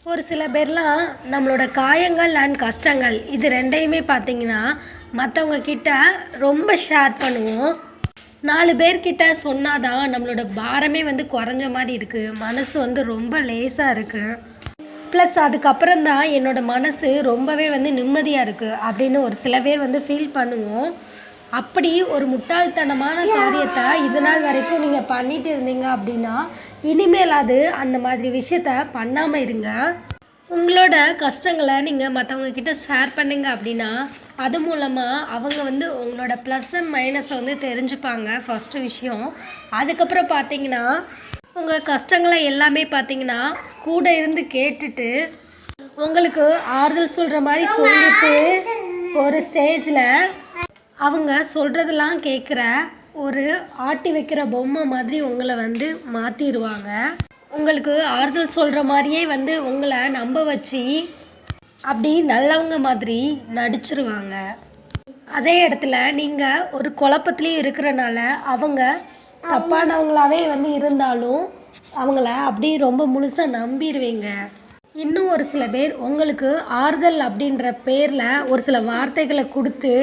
ஒரு சில பேர்லாம் நம்மளோட காயங்கள் அண்ட் கஷ்டங்கள் இது ரெண்டையுமே பார்த்தீங்கன்னா மற்றவங்க கிட்ட ரொம்ப ஷேர் பண்ணுவோம். 4 பேர்கிட்ட சொன்னால் தான் நம்மளோட பாரமே குறைஞ்ச மாதிரி இருக்குது. மனசு ரொம்ப லேசாக இருக்குது. ப்ளஸ் அதுக்கப்புறம் தான் என்னோட மனசு ரொம்பவே நிம்மதியாக இருக்குது அப்படின்னு ஒரு சில பேர் ஃபீல் பண்ணுவோம். அப்படி ஒரு முட்டாள்தனமான காரியத்தை இது நாள் வரைக்கும் நீங்கள் பண்ணிட்டு இருந்தீங்க அப்படின்னா இனிமேலாவது அந்த மாதிரி விஷயத்த பண்ணாமல் இருங்க. உங்களோட கஷ்டங்களை நீங்கள் மற்றவங்க கிட்ட ஷேர் பண்ணீங்க அப்படின்னா அது மூலமாக அவங்க உங்களோட ப்ளஸ் அண்ட் மைனஸை தெரிஞ்சுப்பாங்க ஃபஸ்ட்டு விஷயம். அதுக்கப்புறம் பார்த்தீங்கன்னா உங்கள் கஷ்டங்களை எல்லாமே பார்த்தீங்கன்னா கூட இருந்து கேட்டுட்டு உங்களுக்கு ஆறுதல் சொல்கிற மாதிரி சொல்லிட்டு ஒரு ஸ்டேஜில் அவங்க சொல்கிறதெல்லாம் கேட்குற ஒரு ஆட்டி வைக்கிற பொம்மை மாதிரி உங்களை மாற்றிடுவாங்க. உங்களுக்கு ஆறுதல் சொல்கிற மாதிரியே உங்களை நம்ப வச்சு அப்படி நல்லவங்க மாதிரி நடிச்சிருவாங்க. அதே இடத்துல நீங்கள் ஒரு குழப்பத்துலேயும் இருக்கிறனால அவங்க தப்பானவங்களாகவே இருந்தாலும் அவங்கள அப்படி ரொம்ப முழுசாக நம்பிடுவீங்க. இன்னும் ஒரு சில பேர் உங்களுக்கு ஆறுதல் அப்படின்ற பேரில் ஒரு சில வார்த்தைகளை கொடுத்து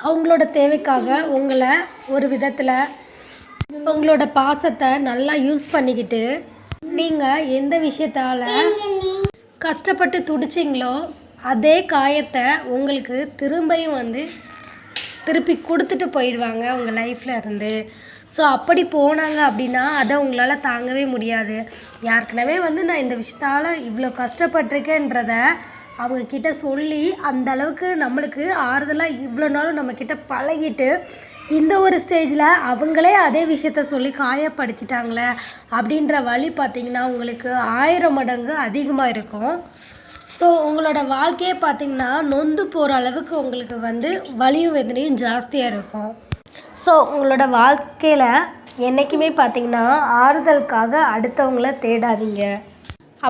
அவங்களோட தேவைக்காக உங்களை ஒரு விதத்தில் உங்களோட பாசத்தை நல்லா யூஸ் பண்ணிக்கிட்டு நீங்கள் எந்த விஷயத்தால் கஷ்டப்பட்டு துடிச்சிங்களோ அதே காயத்தை உங்களுக்கு திரும்பியும் திருப்பி கொடுத்துட்டு போயிடுவாங்க உங்கள் லைஃப்பில் இருந்து. ஸோ அப்படி போனாங்க அப்படின்னா அதை உங்களால் தாங்கவே முடியாது. யாருக்குனவே நான் இந்த விஷயத்தால் இவ்வளோ கஷ்டப்பட்டிருக்கேன்றத அவங்கக்கிட்ட சொல்லி அந்த அளவுக்கு நம்மளுக்கு ஆறுதலாக இவ்வளோ நாளும் நம்மக்கிட்ட பழகிட்டு இந்த ஒரு ஸ்டேஜில் அவங்களே அதே விஷயத்த சொல்லி காயப்படுத்திட்டாங்களே அப்படின்ற வலி பார்த்திங்கன்னா உங்களுக்கு 1000 மடங்கு அதிகமாக இருக்கும். ஸோ உங்களோட வாழ்க்கையே பார்த்திங்கன்னா நொந்து போகிற அளவுக்கு உங்களுக்கு வலியும் வேதனையும் ஜாஸ்தியாக இருக்கும். ஸோ உங்களோட வாழ்க்கையில் என்றைக்குமே பார்த்திங்கன்னா ஆறுதலுக்காக அடுத்தவங்கள தேடாதீங்க.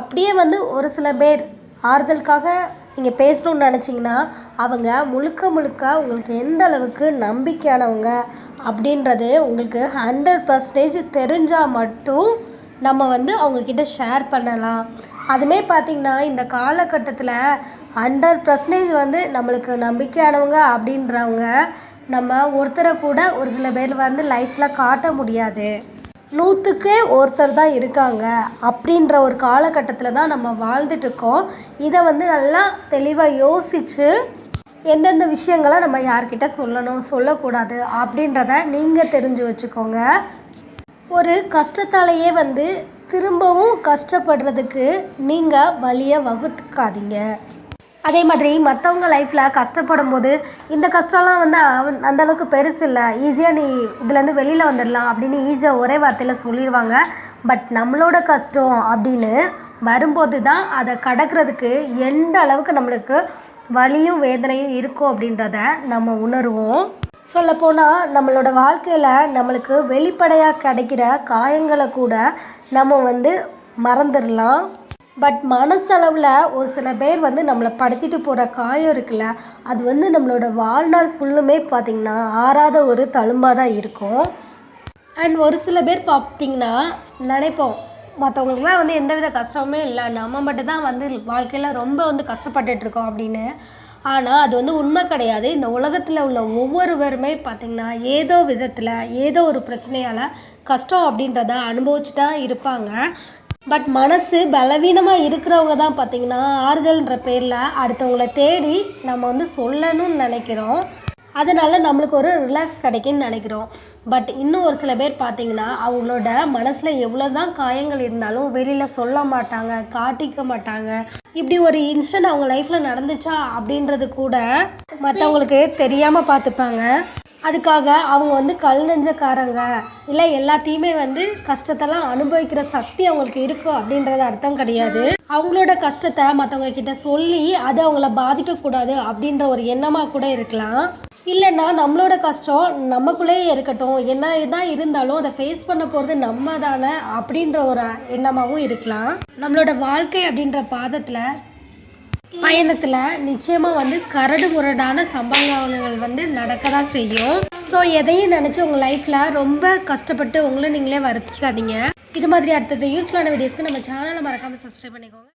அப்படியே ஒரு சில பேர் ஆறுதலுக்காக நீங்கள் பேசணுன்னு நினச்சிங்கன்னா அவங்க முழுக்க உங்களுக்கு எந்த அளவுக்கு நம்பிக்கையானவங்க அப்படின்றது உங்களுக்கு 100% தெரிஞ்சால் மட்டும் நம்ம அவங்கக்கிட்ட ஷேர் பண்ணலாம். அதுமே பார்த்திங்கன்னா இந்த காலகட்டத்தில் 100% நம்மளுக்கு நம்பிக்கையானவங்க அப்படின்றவங்க நம்ம ஒருத்தரை கூட ஒரு சில பேர் லைஃப்பில் காட்ட முடியாது. 100க்கு ஒருத்தர் தான் இருக்காங்க அப்படின்ற ஒரு காலகட்டத்தில் தான் நம்ம வாழ்ந்துட்டுருக்கோம். இதை நல்லா தெளிவாக யோசித்து எந்தெந்த விஷயங்களை நம்ம யார்கிட்ட சொல்லணும் சொல்லக்கூடாது அப்படின்றத நீங்கள் தெரிஞ்சு வச்சுக்கோங்க. ஒரு கஷ்டத்தாலேயே திரும்பவும் கஷ்டப்படுறதுக்கு நீங்கள் வழியை வகுத்துக்காதீங்க. அதே மாதிரி மற்றவங்க லைஃப்பில் கஷ்டப்படும் போது இந்த கஷ்டம்லாம் அந்தளவுக்கு பெருசு இல்லை, ஈஸியாக நீ இதுலேருந்து வெளியில் வந்துடலாம் அப்படின்னு ஈஸியாக ஒரே வார்த்தையில் சொல்லிடுவாங்க. பட் நம்மளோட கஷ்டம் அப்படின்னு வரும்போது தான் அதை கடக்கிறதுக்கு எந்த அளவுக்கு நம்மளுக்கு வலியும் வேதனையும் இருக்கும் அப்படின்றத நம்ம உணர்வோம். சொல்லப்போனால் நம்மளோட வாழ்க்கையில் நம்மளுக்கு வெளிப்படையாக கிடைக்கிற காயங்களை கூட நம்ம மறந்துடலாம். பட் மனசளவில் ஒரு சில பேர் நம்மளை படுத்திட்டு போகிற காயம் இருக்குல்ல அது நம்மளோட வாழ்நாள் ஃபுல்லுமே பார்த்திங்கன்னா ஆறாத ஒரு தழும்பாக தான் இருக்கும். அண்ட் ஒரு சில பேர் பார்த்திங்கன்னா நினைப்போம் மற்றவங்களுக்குலாம் எந்த வித கஷ்டமுமே இல்லை, நம்ம மட்டும்தான் வாழ்க்கையில் ரொம்ப கஷ்டப்பட்டுட்ருக்கோம் அப்படின்னு. ஆனால் அது உண்மை கிடையாது. இந்த உலகத்தில் உள்ள ஒவ்வொருவருமே பார்த்திங்கன்னா ஏதோ விதத்தில் ஏதோ ஒரு பிரச்சனையால் கஷ்டம் அப்படின்றத அனுபவிச்சு தான் இருப்பாங்க. பட் மனசு பலவீனமாக இருக்கிறவங்க தான் பார்த்திங்கன்னா ஆறுதல்ன்ற பேரில் அடுத்தவங்கள தேடி நம்ம சொல்லணும்னு நினைக்கிறோம். அதனால் நம்மளுக்கு ஒரு ரிலாக்ஸ் கிடைக்குன்னு நினைக்கிறோம். பட் இன்னும் ஒரு சில பேர் பார்த்திங்கன்னா அவங்களோட மனசில் எவ்வளோ தான் காயங்கள் இருந்தாலும் வெளியில் சொல்ல மாட்டாங்க, காட்டிக்க மாட்டாங்க. இப்படி ஒரு இன்சிடென்ட் அவங்க லைஃப்பில் நடந்துச்சா அப்படின்றது கூட மற்றவங்களுக்கு தெரியாமல் பார்த்துப்பாங்க. அதுக்காக அவங்க கல் நெஞ்சக்காரங்க இல்லை, எல்லாத்தையுமே கஷ்டத்தெல்லாம் அனுபவிக்கிற சக்தி அவங்களுக்கு இருக்குது அப்படின்றது அர்த்தம் கிடையாது. அவங்களோட கஷ்டத்தை மற்றவங்க கிட்ட சொல்லி அது அவங்கள பாதிக்கக்கூடாது அப்படின்ற ஒரு எண்ணமாக கூட இருக்கலாம். இல்லைன்னா நம்மளோட கஷ்டம் நமக்குள்ளேயே இருக்கட்டும், என்ன தான் இருந்தாலும் அதை ஃபேஸ் பண்ண போகிறது நம்ம தானே அப்படின்ற ஒரு எண்ணமாகவும் இருக்கலாம். நம்மளோட வாழ்க்கை அப்படின்ற பயணத்தில் நிச்சயமாக கரடு முரடான சம்பவங்கள் நடக்க தான் செய்யும். ஸோ எதையும் நினச்சி உங்கள் லைஃப்பில் ரொம்ப கஷ்டப்பட்டு உங்களை நீங்களே வருத்திக்காதீங்க. இது மாதிரி அடுத்தது யூஸ்ஃபுல்லான வீடியோஸ்க்கு நம்ம சேனலை மறக்காமல் சப்ஸ்கிரைப் பண்ணிக்கோங்க.